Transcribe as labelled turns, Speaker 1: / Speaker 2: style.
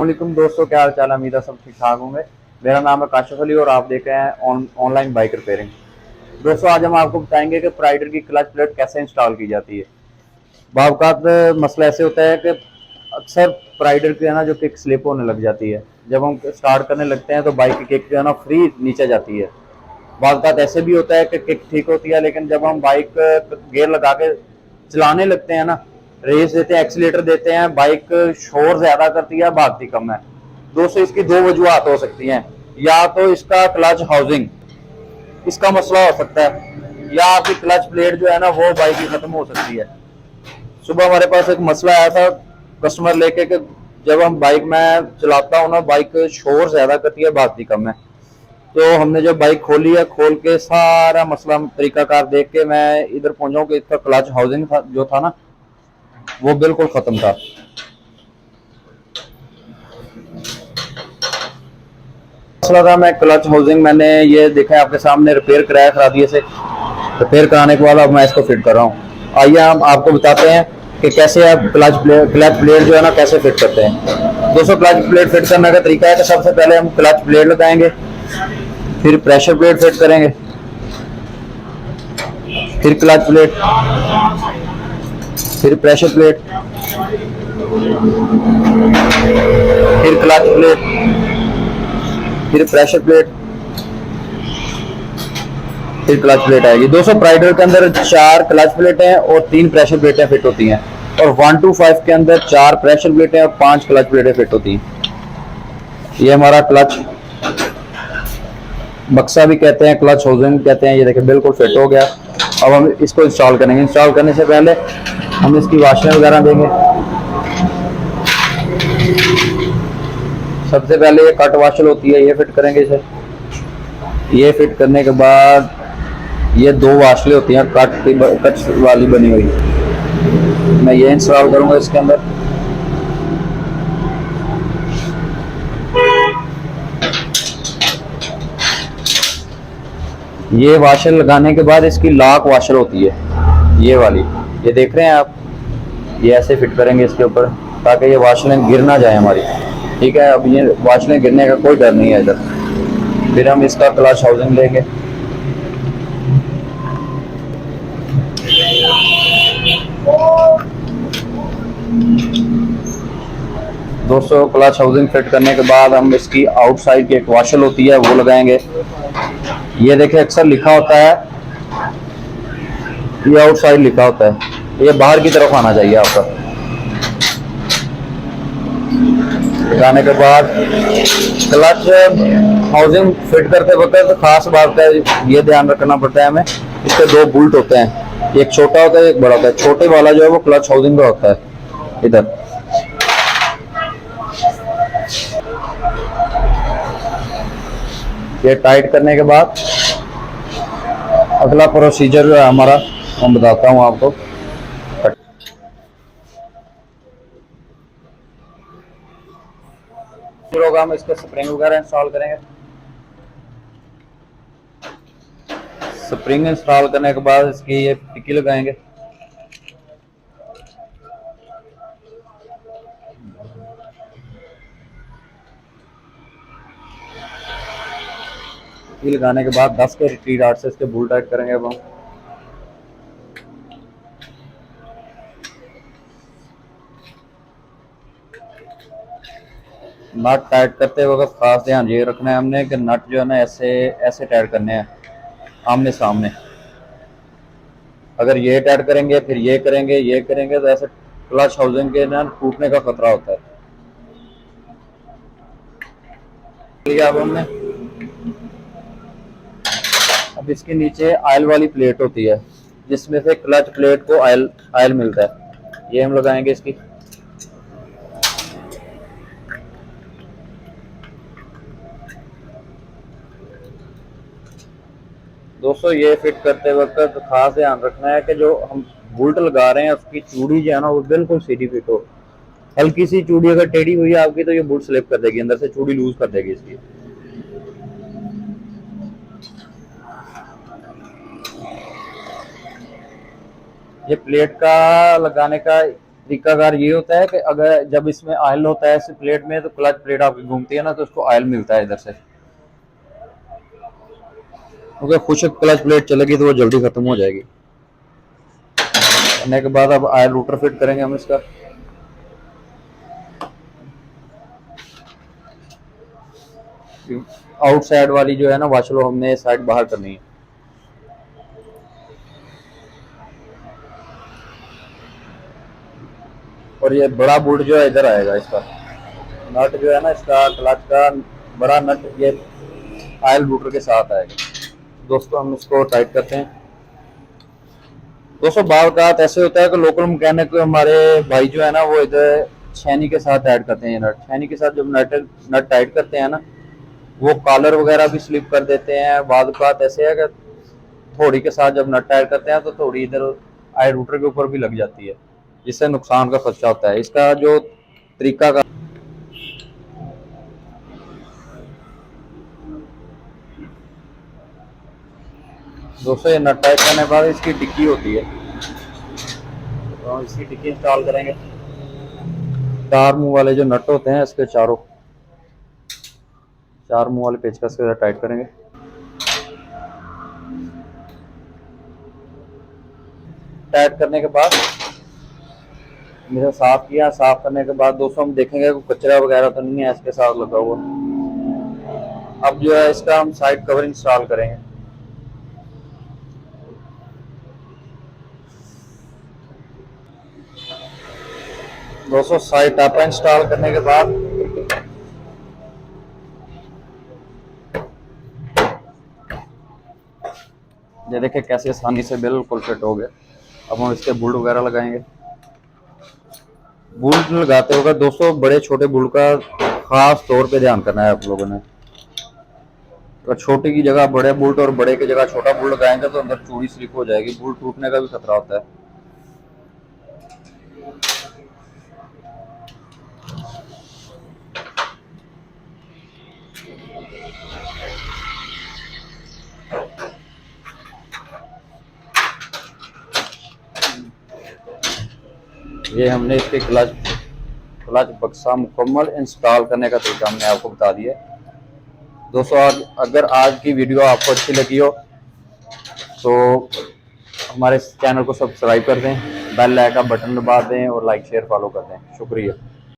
Speaker 1: वालेकुम दोस्तों, क्या हाल चाल है। उम्मीद है सब ठीक ठाक होंगे। मेरा नाम है काशिफ अली और आप देख रहे हैं ऑनलाइन बाइक रिपेयरिंग। दोस्तों, आज हम आपको बताएंगे कि प्राइडर की क्लच प्लेट कैसे इंस्टॉल की जाती है। बावकात मसला ऐसे होता है कि अक्सर प्राइडर की है ना जो किक स्लिप होने लग जाती है। जब हम स्टार्ट करने लगते हैं तो बाइक की किक जो है ना फ्री नीचे जाती है। बावकात ऐसे भी होता है कि किक ठीक होती है, लेकिन जब हम बाइक गियर लगा के चलाने लगते हैं ना, रेस देते हैं, एक्सीलेटर देते हैं, बाइक शोर ज्यादा करती है, भागती कम है। दोस्तों, इसकी दो वजूहत हो सकती हैं। या तो इसका क्लच हाउसिंग, इसका मसला हो सकता है, या आपकी क्लच प्लेट जो है ना वो बाइक की खत्म हो सकती है। सुबह हमारे पास एक मसला आया था कस्टमर लेके कि जब हम बाइक में चलाता हूँ ना, बाइक शोर ज्यादा करती है, भागती कम है। तो हमने जब बाइक खोली है, खोल के सारा मसला तरीकाकार देख के मैं इधर पहुंचा हूँ कि इसका क्लच हाउसिंग था जो था ना वो बिल्कुल खत्म था। मसला था, मैं क्लच हाउसिंग मैंने ये देखा है आपके सामने रिपेयर कराया खरादिए से। रिपेयर कराने के बाद अब मैं इसको फिट कर रहा हूँ। आइए हम आपको बताते हैं कि कैसे आप क्लच प्लेट जो है ना कैसे फिट करते हैं। दोस्तों, क्लच प्लेट फिट करने का तरीका है कि सबसे पहले हम क्लच प्लेट लगाएंगे, फिर प्रेशर प्लेट फिट करेंगे, फिर क्लच प्लेट, फिर प्रेशर प्लेट, फिर क्लच प्लेट, फिर प्रेशर प्लेट, फिर क्लच प्लेट आएगी। 200 प्राइडर के अंदर 4 क्लच प्लेटें हैं और 3 प्रेशर प्लेटें फिट होती हैं, और 125 के अंदर 4 प्रेशर प्लेटें और 5 क्लच प्लेटें फिट होती हैं। ये हमारा क्लच बक्सा भी कहते हैं, क्लच हाउसिंग कहते हैं। ये देखिए बिल्कुल फिट हो गया। अब हम इसको इंस्टॉल करेंगे। इंस्टॉल करने से पहले हम इसकी वाशरें वगैरह देंगे। सबसे पहले ये कट वाशर होती है, ये फिट करेंगे इसे। ये फिट करने के बाद ये 2 वाशलें होती हैं कट वाली बनी हुई, मैं ये इंस्टॉल करूंगा इसके अंदर। ये वाशर लगाने के बाद इसकी लॉक वाशर होती है, ये वाली, ये देख रहे हैं आप। ये ऐसे फिट करेंगे इसके ऊपर ताकि ये वाशरें गिर ना जाए हमारी। ठीक है, अब ये वाशरें गिरने का कोई डर नहीं है इधर। फिर हम इसका क्लच हाउसिंग लेंगे। दोस्तों, क्लच हाउसिंग फिट करने के बाद हम इसकी आउटसाइड की एक वाशर होती है वो लगाएंगे। ये देखिए अक्सर लिखा होता है, ये आउटसाइड लिखा होता है, ये बाहर की तरफ आना चाहिए आपका। लगाने के बाद क्लच हाउसिंग फिट करते वक्त तो खास बात है, ये ध्यान रखना पड़ता है हमें, इसके 2 बुल्ट होते हैं, एक छोटा होता है एक बड़ा होता है। छोटे वाला जो है वो क्लच हाउसिंग का होता है इधर। ये टाइट करने के बाद अगला प्रोसीजर जो है हमारा, मैं बताता हूँ आपको। होगा हम इसके स्प्रिंग वगैरह इंस्टॉल करेंगे। स्प्रिंग इंस्टॉल करने के बाद इसकी ये टिक्की लगाएंगे। टिक्की लगाने के बाद 10 के टी डॉट से इसके बुल टाइट करेंगे। अब हम नट टाइट करते वक्त खास ध्यान ये रखना है हमने कि नट जो है ना ऐसे ऐसे टाइट करने हैं आमने सामने। अगर ये टाइट करेंगे फिर ये करेंगे तो ऐसे क्लच हाउसिंग के ना टूटने का खतरा होता है। अब हमने, अब इसके नीचे ऑयल वाली प्लेट होती है जिसमें से क्लच प्लेट को ऑयल ऑयल मिलता है, ये हम लगाएंगे इसकी। दोस्तों, ये फिट करते वक्त खास ध्यान रखना है कि जो हम बुल्ट लगा रहे हैं उसकी चूड़ी जो है ना वो बिल्कुल सीधी फिट हो। हल्की सी चूड़ी अगर टेढ़ी हुई है आपकी तो ये बुल्ट स्लिप कर देगी, अंदर से चूड़ी लूज कर देगी इसकी। ये प्लेट का लगाने का तरीकाकार ये होता है कि अगर जब इसमें ऑयल होता है इस प्लेट में, तो क्लच प्लेट आपकी घूमती है ना, तो उसको ऑयल मिलता है इधर से। क्योंकि खुश्क क्लच प्लेट चलेगी तो वो जल्दी खत्म हो जाएगी। करने के बाद अब ऑयल रूटर फिट करेंगे हम इसका। आउटसाइड वाली जो है ना वाशलो हमने साइड बाहर करनी है। और ये बड़ा बोल्ट जो है इधर आएगा, इसका नट जो है ना, इसका क्लच का बड़ा नट ये ऑयल रूटर के साथ आएगा। दोस्तों हम इसको टाइट करते हैं। दोस्तों बावकात ऐसे होता है कि लोकल मैकेनिक हमारे भाई जो है ना वो इधर छेनी के साथ ऐड करते हैं। नट छेनी के साथ जब नट टाइट करते हैं ना, वो कॉलर वगैरह भी स्लिप कर देते हैं। बावकात ऐसे है कि थोड़ी के साथ जब नट टाइट करते हैं तो थोड़ी इधर ऑयल रूटर के ऊपर भी लग जाती है, जिससे नुकसान का खर्चा होता है। इसका जो तरीका का दोस्तों, ये नट टाइट करने के बाद इसकी टिक्की होती है, तो इसकी टिक्की इंस्टॉल करेंगे। 4 मुंह वाले जो नट होते हैं इसके चार मुंह वाले पेचकस के साथ टाइट करेंगे। टाइट करने के बाद मेरा साफ किया। साफ करने के बाद दोस्तों हम देखेंगे कोई कचरा वगैरह तो नहीं है इसके साथ लगा हुआ। अब जो है इसका हम साइड कवर इंस्टॉल करेंगे। दोस्तों साइड टापा इंस्टॉल करने के बाद ये देखिए कैसे आसानी से बिल्कुल फिट हो गया। अब हम इसके बुल्ट वगैरह लगाएंगे। बुल्ट लगाते होगा दोस्तों, बड़े छोटे बुल्ट का खास तौर पे ध्यान करना है आप लोगों ने। तो छोटे की जगह बड़े बुल्ट और बड़े की जगह छोटा बुल्ट लगाएंगे तो अंदर चूड़ी स्लिप हो जाएगी, बुल्ट टूटने का भी खतरा होता है। ये हमने इसके क्लच बक्सा मुकम्मल इंस्टॉल करने का तरीका हमने आपको बता दिया। दोस्तों अगर आज की वीडियो आपको अच्छी लगी हो तो हमारे चैनल को सब्सक्राइब कर दें, बेल आइकन बटन दबा दें और लाइक शेयर फॉलो कर दें। शुक्रिया।